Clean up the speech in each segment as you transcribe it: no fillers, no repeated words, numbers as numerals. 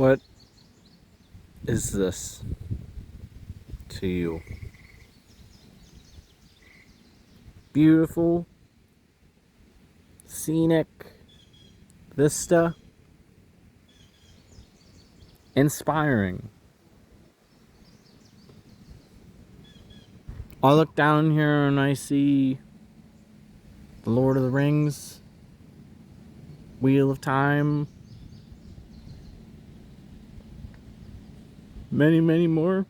What is this to you? Beautiful, scenic vista, inspiring. I look down here and I see the Lord of the Rings, Wheel of Time, many, many more.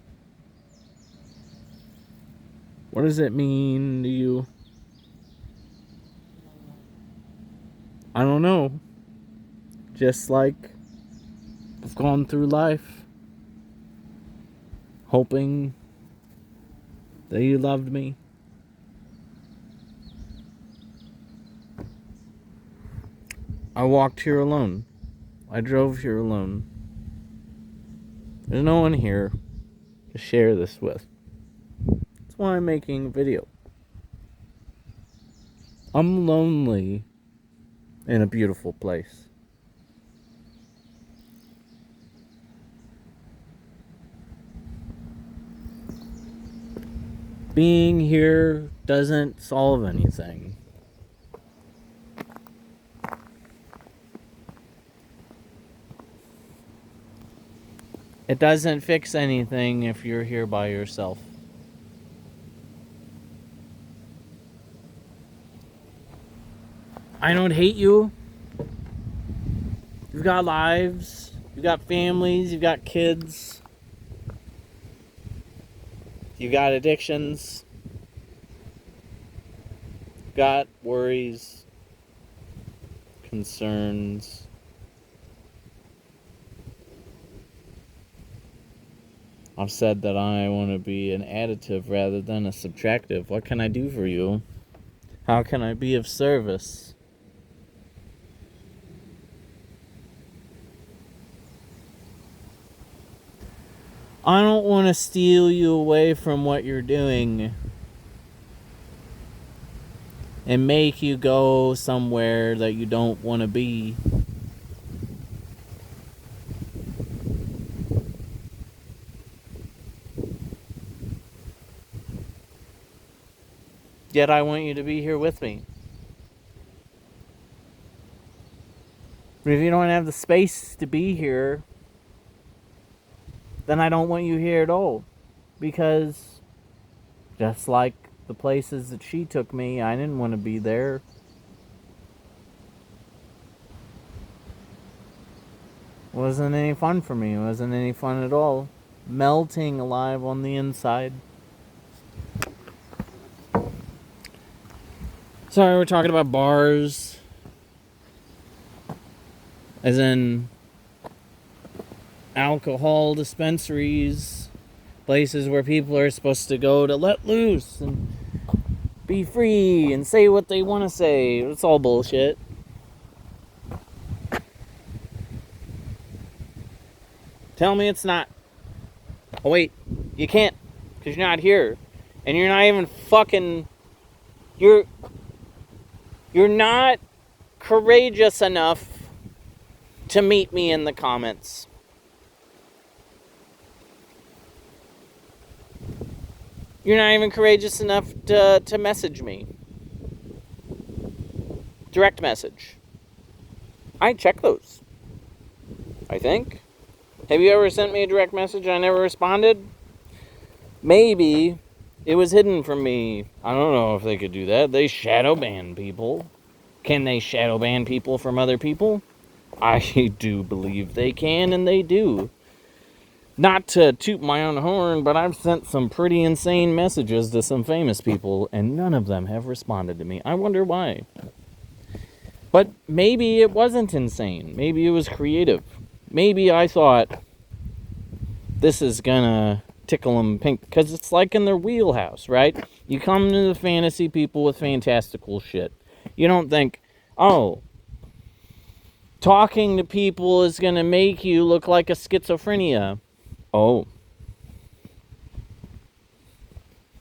What does it mean to you? I don't know. Just like I've gone through life hoping that you loved me. I walked here alone. I drove here alone. There's no one here to share this with. That's why I'm making a video. I'm lonely in a beautiful place. Being here doesn't solve anything. It doesn't fix anything if you're here by yourself. I don't hate you. You've got lives. You've got families. You've got kids. You've got addictions. You've got worries. Concerns. I've said that I want to be an additive rather than a subtractive. What can I do for you? How can I be of service? I don't want to steal you away from what you're doing and make you go somewhere that you don't want to be. Yet I want you to be here with me. But if you don't have the space to be here, then I don't want you here at all. Because just like the places that she took me, I didn't want to be there. It wasn't any fun for me. It wasn't any fun at all. Melting alive on the inside. Sorry, we're talking about bars. As in alcohol dispensaries. Places where people are supposed to go to let loose and be free and say what they want to say. It's all bullshit. Tell me it's not. Oh wait, you can't, because you're not here. And you're not even fucking... You're not courageous enough to meet me in the comments. You're not even courageous enough to message me. Direct message. I check those, I think. Have you ever sent me a direct message and I never responded? Maybe it was hidden from me. I don't know if they could do that. They shadow ban people. Can they shadow ban people from other people? I do believe they can, and they do. Not to toot my own horn, but I've sent some pretty insane messages to some famous people, and none of them have responded to me. I wonder why. But maybe it wasn't insane. Maybe it was creative. Maybe I thought, this is gonna tickle them pink, because it's like in their wheelhouse, right? You come to the fantasy people with fantastical shit. You don't think, oh, talking to people is gonna make you look like a schizophrenia. Oh.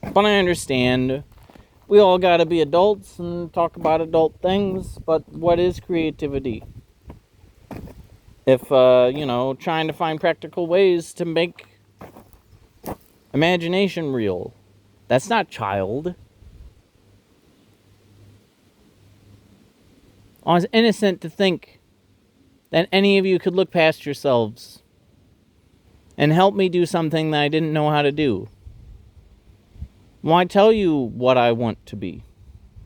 But I understand. We all gotta be adults and talk about adult things, but what is creativity? if, trying to find practical ways to make imagination real. That's not child. I was innocent to think that any of you could look past yourselves and help me do something that I didn't know how to do. Why tell you what I want to be?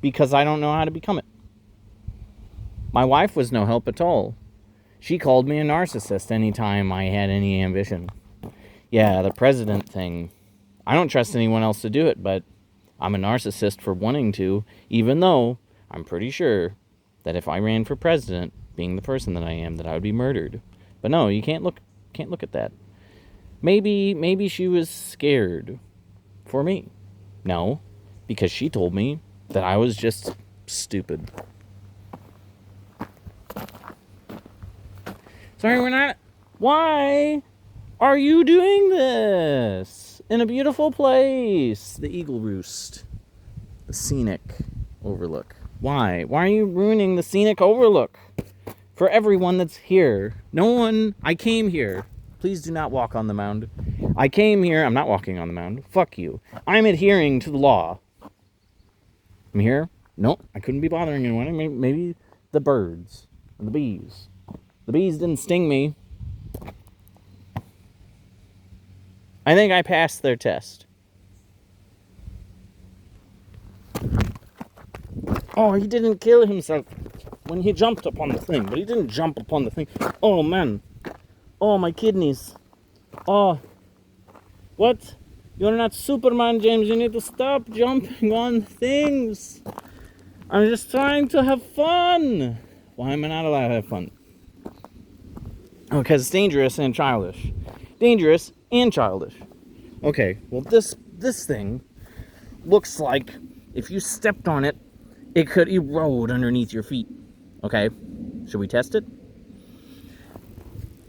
Because I don't know how to become it. My wife was no help at all. She called me a narcissist anytime I had any ambition. Yeah, the president thing. I don't trust anyone else to do it, but I'm a narcissist for wanting to, even though I'm pretty sure that if I ran for president, being the person that I am, that I would be murdered. But no, you can't look at that. Maybe she was scared for me. No, because she told me that I was just stupid. Sorry, we're not. Why are you doing this in a beautiful place? The Eagle Roost. The scenic overlook. Why? Why are you ruining the scenic overlook for everyone that's here? No one. I came here. Please do not walk on the mound. I came here. I'm not walking on the mound. Fuck you. I'm adhering to the law. I'm here. No, I couldn't be bothering anyone. Maybe the birds and the bees. The bees didn't sting me. I think I passed their test. Oh, he didn't kill himself when he jumped upon the thing, but he didn't jump upon the thing. Oh, man. Oh, my kidneys. Oh. What? You're not Superman, James. You need to stop jumping on things. I'm just trying to have fun. Why am I not allowed to have fun? Oh, because it's dangerous and childish. Dangerous and childish. Okay, well, this thing looks like if you stepped on it, it could erode underneath your feet. Okay, should we test it?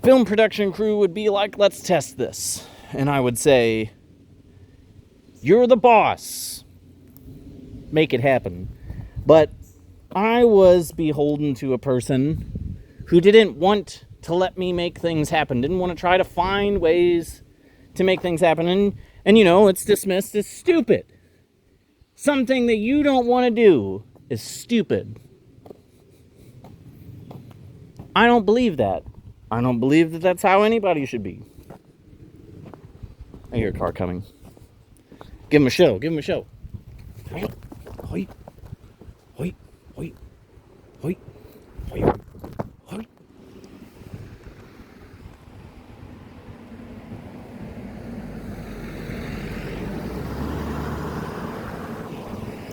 Film production crew would be like, let's test this. And I would say, you're the boss. Make it happen. But I was beholden to a person who didn't want to let me make things happen, didn't want to try to find ways to make things happen. And it's dismissed as stupid. Something that you don't want to do is stupid. I don't believe that. I don't believe that that's how anybody should be. I hear a car coming. Give him a show. Give him a show. Hoit, hoit, hoit, hoit, hoit, hoit, hoit.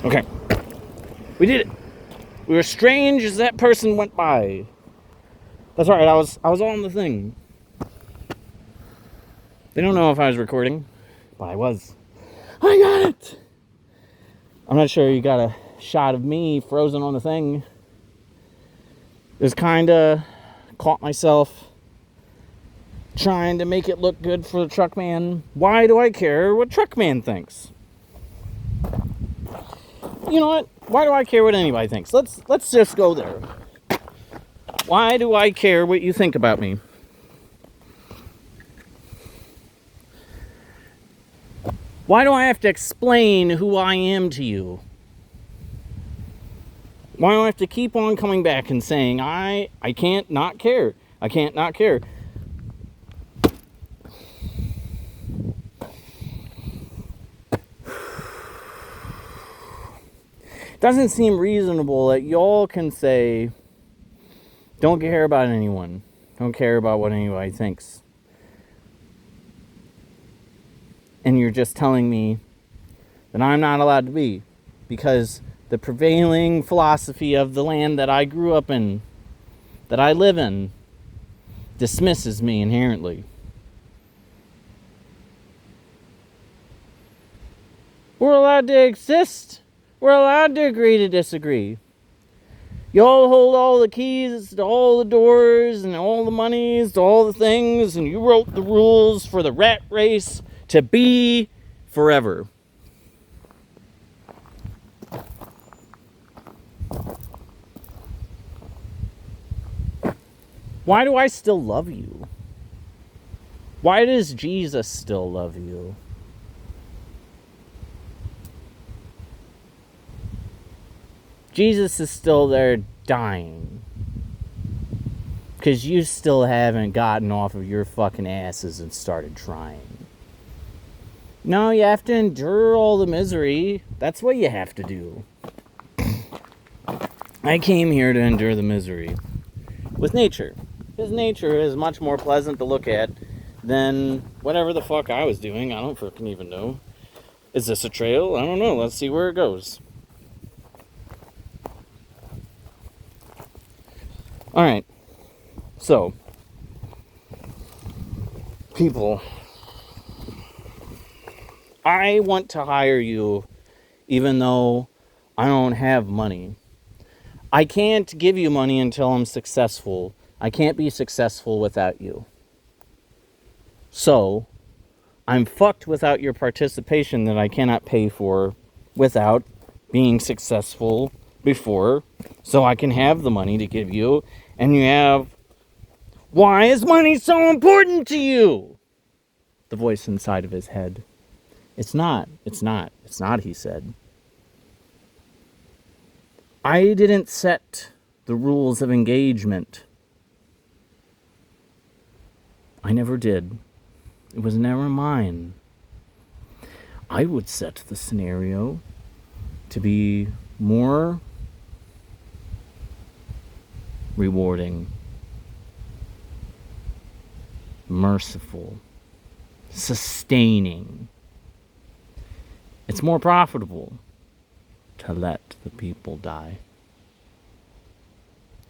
Okay. We did it. We were strange as that person went by. That's right, I was on the thing. They don't know if I was recording, but I was. I got it! I'm not sure you got a shot of me frozen on the thing. Just kinda caught myself trying to make it look good for the truck man. Why do I care what truck man thinks? You know what? Why do I care what anybody thinks? Let's just go there. Why do I care what you think about me? Why do I have to explain who I am to you? Why do I have to keep on coming back and saying I can't not care? I can't not care. Doesn't seem reasonable that y'all can say, don't care about anyone. Don't care about what anybody thinks. And you're just telling me that I'm not allowed to be. Because the prevailing philosophy of the land that I grew up in, that I live in, dismisses me inherently. We're allowed to exist. We're allowed to agree to disagree. Y'all hold all the keys to all the doors and all the monies to all the things, and you wrote the rules for the rat race to be forever. Why do I still love you? Why does Jesus still love you? Jesus is still there dying. Because you still haven't gotten off of your fucking asses and started trying. No, you have to endure all the misery. That's what you have to do. I came here to endure the misery with nature. Because nature is much more pleasant to look at than whatever the fuck I was doing. I don't fucking even know. Is this a trail? I don't know. Let's see where it goes. Alright. So, people, I want to hire you even though I don't have money. I can't give you money until I'm successful. I can't be successful without you. So, I'm fucked without your participation that I cannot pay for without being successful before, so I can have the money to give you, and you have, why is money so important to you? The voice inside of his head. It's not, he said. I didn't set the rules of engagement. I never did. It was never mine. I would set the scenario to be more rewarding, merciful, sustaining. It's more profitable to let the people die.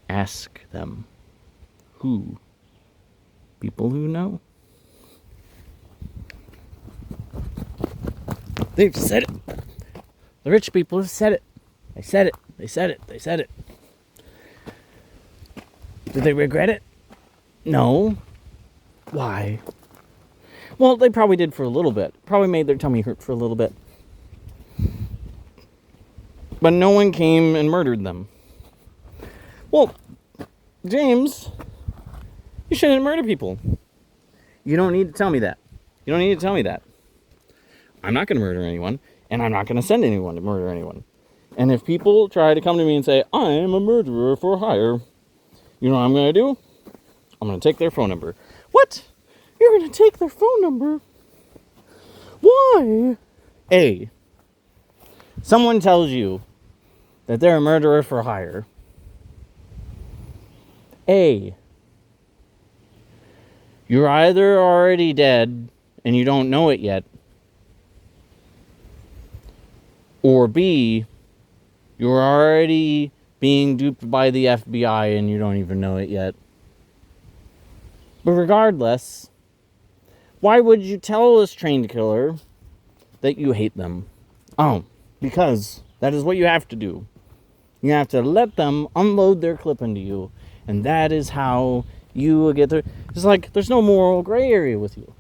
Ask them. Who? People who know. They've said it. The rich people have said it. They said it. They said it. They said it. Do they regret it? No. Why? Well, they probably did for a little bit. Probably made their tummy hurt for a little bit. But no one came and murdered them. Well, James, you shouldn't murder people. You don't need to tell me that. You don't need to tell me that. I'm not going to murder anyone, and I'm not going to send anyone to murder anyone. And if people try to come to me and say, I am a murderer for hire, you know what I'm going to do? I'm going to take their phone number. What? You're going to take their phone number? Why? A, someone tells you that they're a murderer for hire. A, you're either already dead and you don't know it yet, or B, you're already being duped by the FBI and you don't even know it yet. But regardless, why would you tell this trained killer that you hate them? Oh, because that is what you have to do. You have to let them unload their clip into you. And that is how you will get there. It's like there's no moral gray area with you.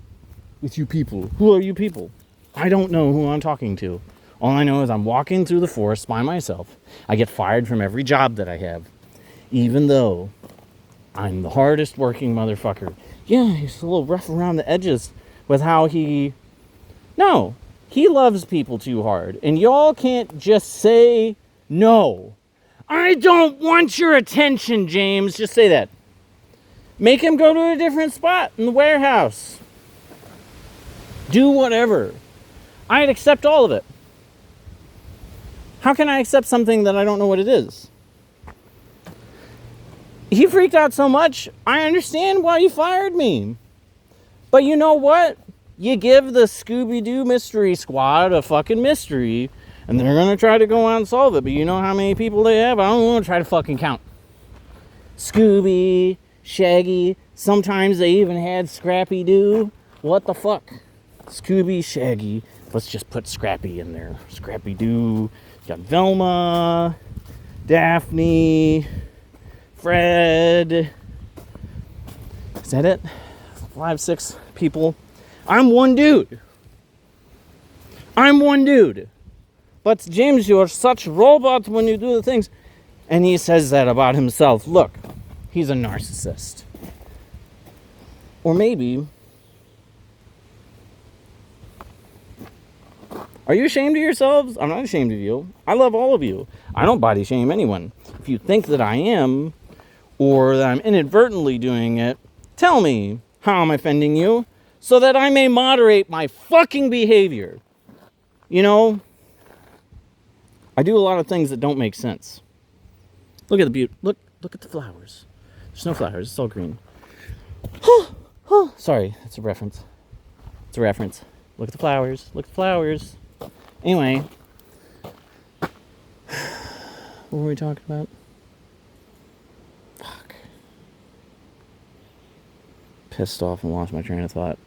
With you people. Who are you people? I don't know who I'm talking to. All I know is I'm walking through the forest by myself. I get fired from every job that I have. Even though I'm the hardest working motherfucker. Yeah, he's a little rough around the edges with how he... No, he loves people too hard. And y'all can't just say no. I don't want your attention, James. Just say that. Make him go to a different spot in the warehouse. Do whatever. I'd accept all of it. How can I accept something that I don't know what it is? He freaked out so much, I understand why he fired me. But you know what? You give the Scooby-Doo Mystery Squad a fucking mystery, and they're going to try to go out and solve it. But you know how many people they have? I don't want to try to fucking count. Scooby, Shaggy, sometimes they even had Scrappy-Doo. What the fuck? Scooby, Shaggy. Let's just put Scrappy in there. Scrappy-Doo. Got Velma, Daphne, Fred. Is that it? 5, 6 people. I'm one dude. But James, you're such robot when you do the things. And he says that about himself. Look, he's a narcissist. Or maybe, are you ashamed of yourselves? I'm not ashamed of you. I love all of you. I don't body shame anyone. If you think that I am, or that I'm inadvertently doing it, tell me how I'm offending you so that I may moderate my fucking behavior. You know, I do a lot of things that don't make sense. Look at the beauty. Look at the flowers. There's no flowers. It's all green. Sorry, that's a reference. It's a reference. Look at the flowers. Look at the flowers. Anyway, what were we talking about? Fuck. Pissed off and lost my train of thought.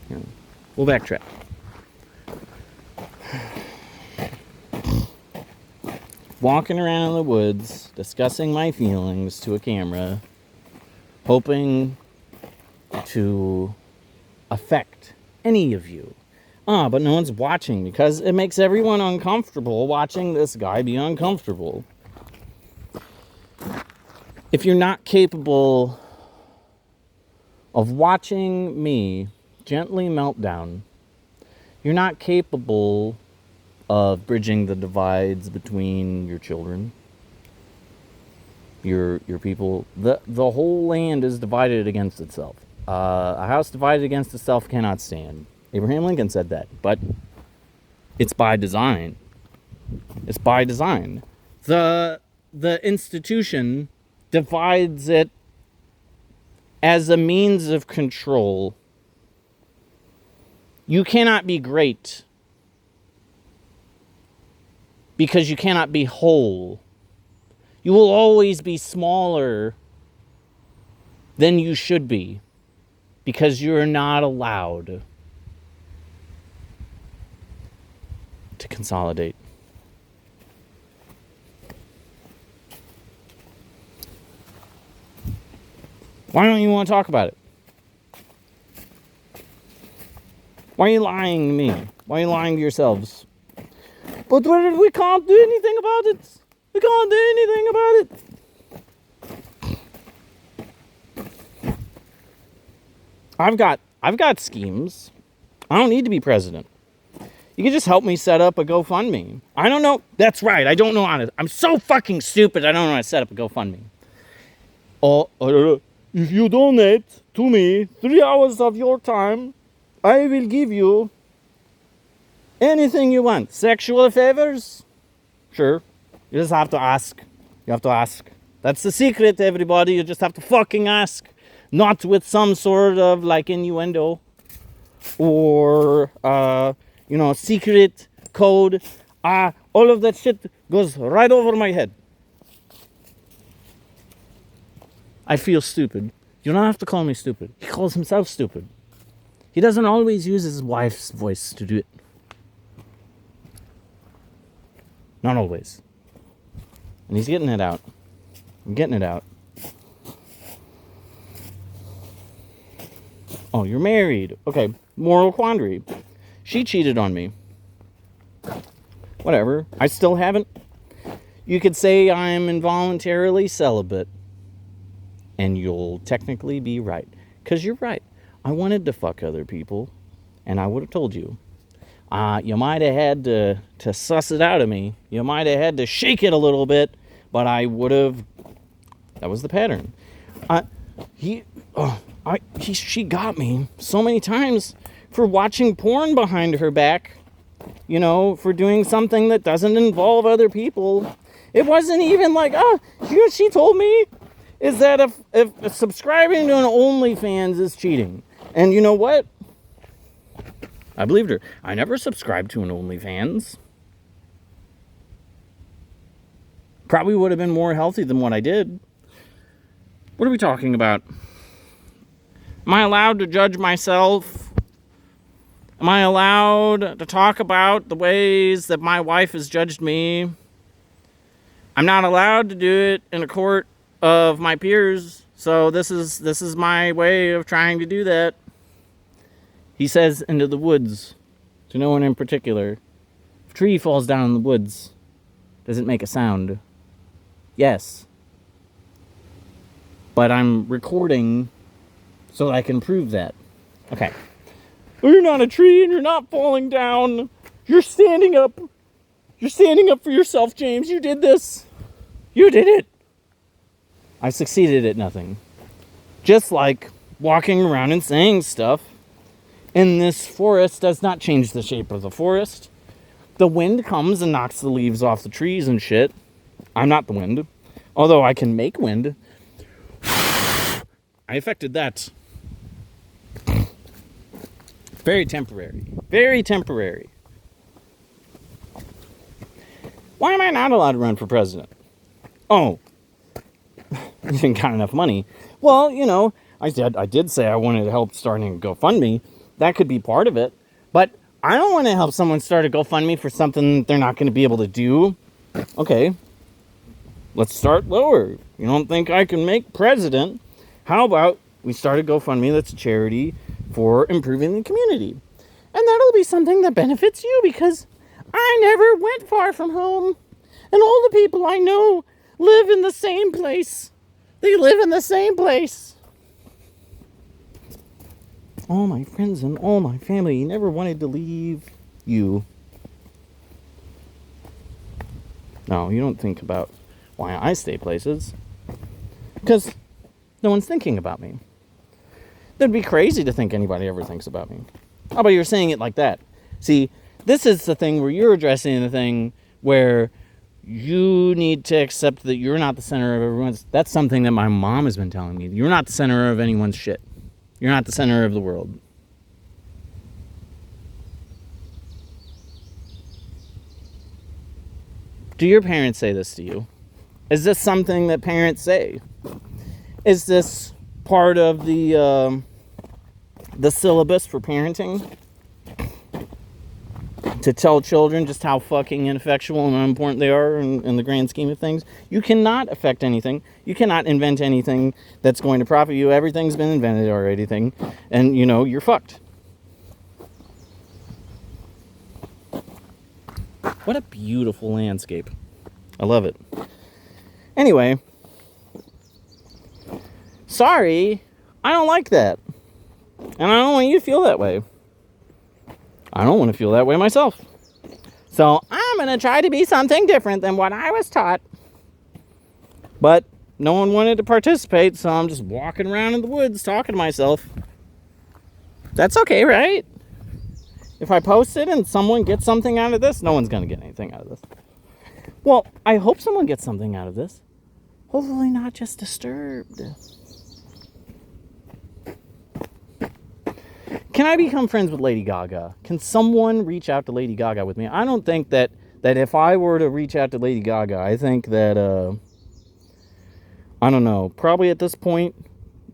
Here, we'll backtrack. Walking around in the woods, discussing my feelings to a camera, hoping to affect any of you. But no one's watching because it makes everyone uncomfortable watching this guy be uncomfortable. If you're not capable of watching me gently melt down, you're not capable of bridging the divides between your children, your people. The whole land is divided against itself. A house divided against itself cannot stand. Abraham Lincoln said that, but it's by design. It's by design. The institution divides it as a means of control. You cannot be great because you cannot be whole. You will always be smaller than you should be because you're not allowed to consolidate. Why don't you want to talk about it? Why are you lying to me? Why are you lying to yourselves? But we can't do anything about it. We can't do anything about it. I've got schemes. I don't need to be president. You can just help me set up a GoFundMe. I don't know. That's right. I don't know how to. I'm so fucking stupid. I don't know how to set up a GoFundMe. If you donate to me 3 hours of your time, I will give you anything you want. Sexual favors? Sure. You just have to ask. You have to ask. That's the secret, everybody. You just have to fucking ask. Not with some sort of like innuendo or, secret code. All of that shit goes right over my head. I feel stupid. You don't have to call me stupid. He calls himself stupid. He doesn't always use his wife's voice to do it. Not always. And he's getting it out. I'm getting it out. Oh, you're married. Okay, moral quandary. She cheated on me. Whatever. I still haven't. You could say I'm involuntarily celibate. And you'll technically be right. Because you're right. I wanted to fuck other people. And I would have told you. You might have had to suss it out of me. You might have had to shake it a little bit. But I would have... That was the pattern. She got me so many times for watching porn behind her back. You know, for doing something that doesn't involve other people. It wasn't even like, she told me is that if subscribing to an OnlyFans is cheating. And you know what? I believed her. I never subscribed to an OnlyFans. Probably would have been more healthy than what I did. What are we talking about? Am I allowed to judge myself? Am I allowed to talk about the ways that my wife has judged me? I'm not allowed to do it in a court of my peers, so this is my way of trying to do that. He says into the woods, to no one in particular. If a tree falls down in the woods, does it make a sound? Yes. But I'm recording so that I can prove that. Okay. Well, you're not a tree and you're not falling down. You're standing up. You're standing up for yourself, James. You did this. You did it. I succeeded at nothing. Just like walking around and saying stuff in this forest does not change the shape of the forest. The wind comes and knocks the leaves off the trees and shit. I'm not the wind. Although I can make wind. I affected that. Very temporary. Very temporary. Why am I not allowed to run for president? Oh. You didn't got enough money. Well, you know, I did say I wanted to help starting a GoFundMe. That could be part of it. But I don't want to help someone start a GoFundMe for something they're not going to be able to do. Okay. Let's start lower. You don't think I can make president? How about we start a GoFundMe that's a charity for improving the community? And that'll be something that benefits you because I never went far from home. And all the people I know live in the same place. They live in the same place. All my friends and all my family never wanted to leave you. No, you don't think about why I stay places. Because no one's thinking about me. That'd be crazy to think anybody ever thinks about me. How about you're saying it like that? See, this is the thing where you're addressing the thing where you need to accept that you're not the center of everyone's... That's something that my mom has been telling me. You're not the center of anyone's shit. You're not the center of the world. Do your parents say this to you? Is this something that parents say? Is this part of the syllabus for parenting? To tell children just how fucking ineffectual and unimportant they are in the grand scheme of things. You cannot affect anything. You cannot invent anything that's going to profit you. Everything's been invented already. And, you know, you're fucked. What a beautiful landscape. I love it. Anyway. Sorry. I don't like that. And I don't want you to feel that way. I don't want to feel that way myself. So I'm going to try to be something different than what I was taught. But no one wanted to participate, so I'm just walking around in the woods talking to myself. That's okay, right? If I post it and someone gets something out of this, no one's going to get anything out of this. Well, I hope someone gets something out of this. Hopefully not just disturbed. Can I become friends with Lady Gaga? Can someone reach out to Lady Gaga with me? I don't think that if I were to reach out to Lady Gaga, I think that, I don't know, probably at this point,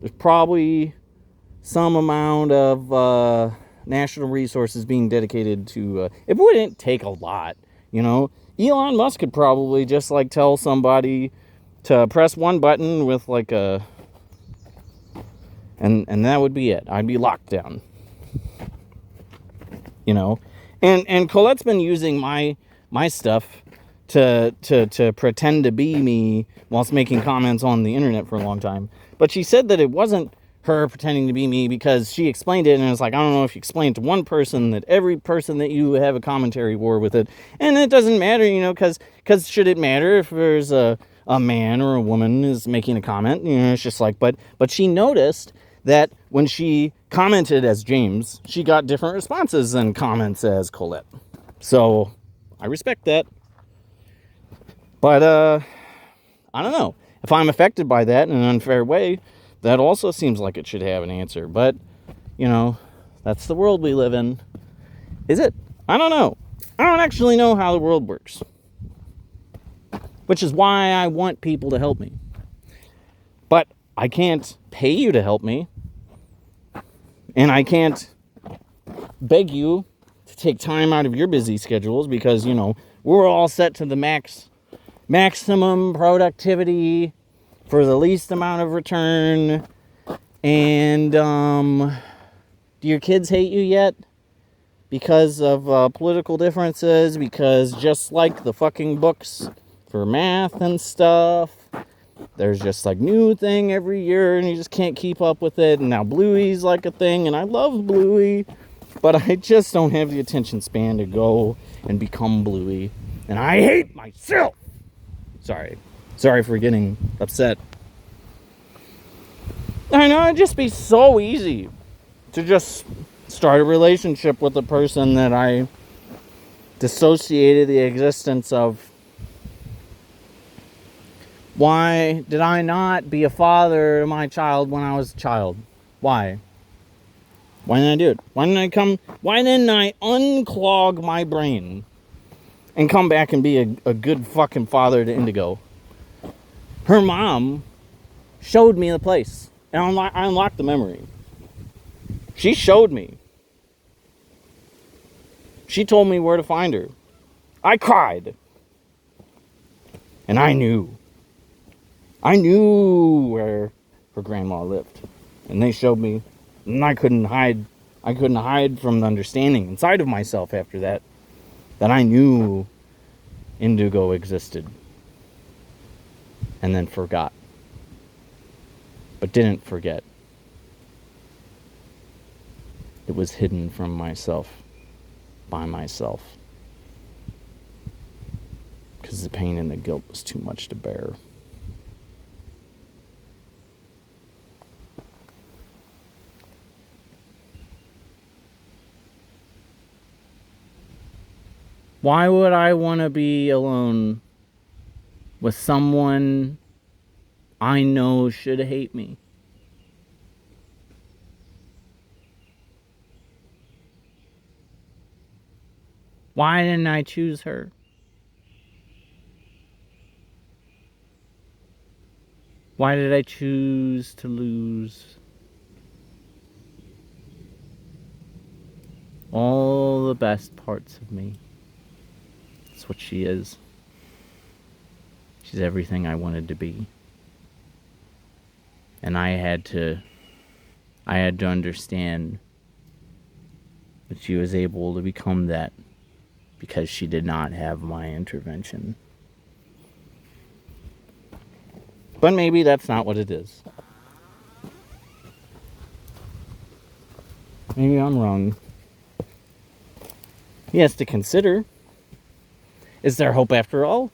there's probably some amount of national resources being dedicated to, it wouldn't take a lot, you know? Elon Musk could probably just, like, tell somebody to press one button with, like, and that would be it. I'd be locked down. You know, and Colette's been using my stuff to pretend to be me whilst making comments on the internet for a long time. But she said that it wasn't her pretending to be me because she explained it, and it was like, I don't know if you explain it to one person that every person that you have a commentary war with it, and it doesn't matter, you know, because should it matter if there's a man or a woman is making a comment? You know, it's just like, but she noticed that when she commented as James, she got different responses than comments as Colette. So, I respect that. But, I don't know. If I'm affected by that in an unfair way, that also seems like it should have an answer. But, you know, that's the world we live in. Is it? I don't know. I don't actually know how the world works. Which is why I want people to help me. But I can't pay you to help me. And I can't beg you to take time out of your busy schedules because, you know, we're all set to the maximum productivity for the least amount of return. And, do your kids hate you yet? Because of political differences? Because just like the fucking books for math and stuff. There's just like new thing every year and you just can't keep up with it. And now Bluey's like a thing and I love Bluey, but I just don't have the attention span to go and become Bluey. And I hate myself. Sorry for getting upset. I know it'd just be so easy to just start a relationship with a person that I dissociated the existence of. Why did I not be a father to my child when I was a child? Why? Why didn't I do it? Why didn't I unclog my brain and come back and be a good fucking father to Indigo? Her mom showed me the place. And I unlocked the memory. She showed me. She told me where to find her. I cried. And I knew. I knew where her grandma lived. And they showed me. And I couldn't hide from the understanding inside of myself after that I knew Indigo existed. And then forgot. But didn't forget. It was hidden from myself. By myself. Because the pain and the guilt was too much to bear. Why would I want to be alone with someone I know should hate me? Why didn't I choose her? Why did I choose to lose all the best parts of me? That's what she is. She's everything I wanted to be. And I had to understand that she was able to become that because she did not have my intervention. But maybe that's not what it is. Maybe I'm wrong. He has to consider. Is there hope after all?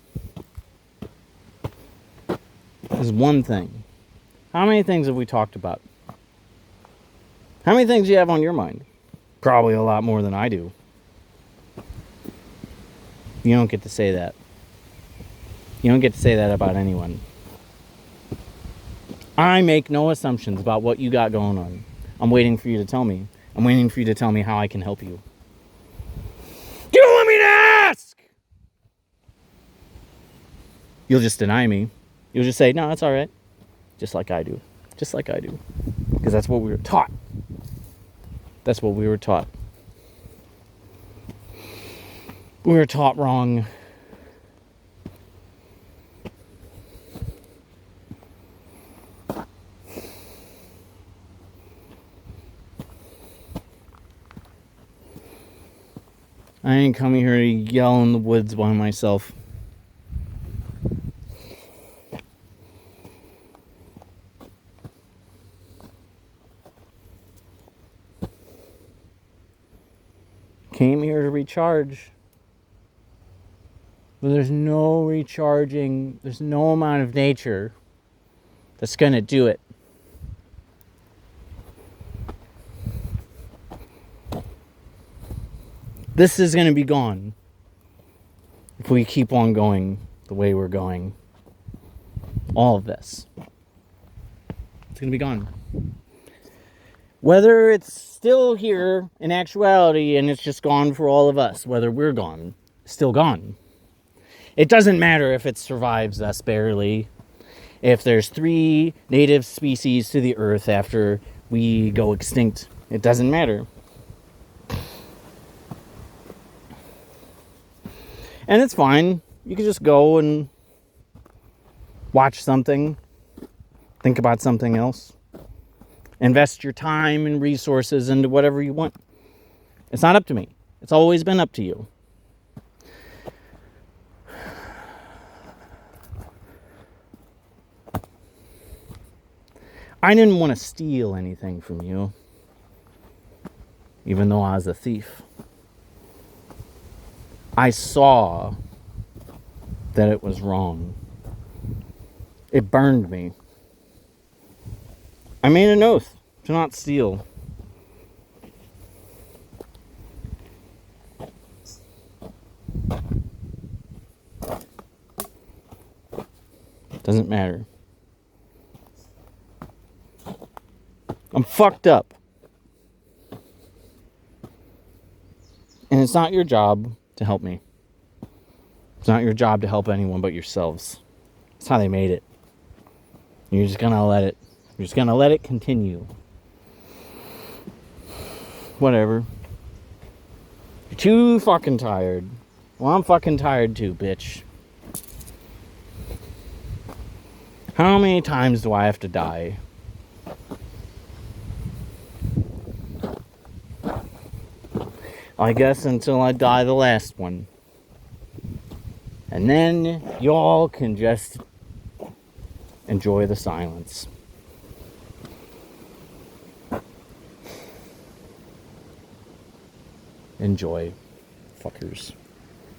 There's one thing. How many things have we talked about? How many things do you have on your mind? Probably a lot more than I do. You don't get to say that. You don't get to say that about anyone. I make no assumptions about what you got going on. I'm waiting for you to tell me. I'm waiting for you to tell me how I can help you. Do you want me to ask? You'll just deny me. You'll just say, no, that's all right. Just like I do. Just like I do. Because that's what we were taught. That's what we were taught. We were taught wrong. I ain't coming here to yell in the woods by myself. Came here to recharge. But there's no recharging, there's no amount of nature that's gonna do it. This is gonna be gone if we keep on going the way we're going. All of this. It's gonna be gone. Whether it's still here in actuality and it's just gone for all of us, whether we're gone, still gone. It doesn't matter if it survives us barely. If there's 3 native species to the earth after we go extinct, it doesn't matter. And it's fine. You can just go and watch something, think about something else, invest your time and resources into whatever you want. It's not up to me. It's always been up to you. I didn't want to steal anything from you, even though I was a thief. I saw that it was wrong. It burned me. I made an oath to not steal. Doesn't matter. I'm fucked up. And it's not your job to help me. It's not your job to help anyone but yourselves. That's how they made it. You're just gonna let it. You're just gonna let it continue. Whatever. You're too fucking tired. Well, I'm fucking tired too, bitch. How many times do I have to die? I guess until I die the last one. And then y'all can just enjoy the silence. Enjoy, fuckers.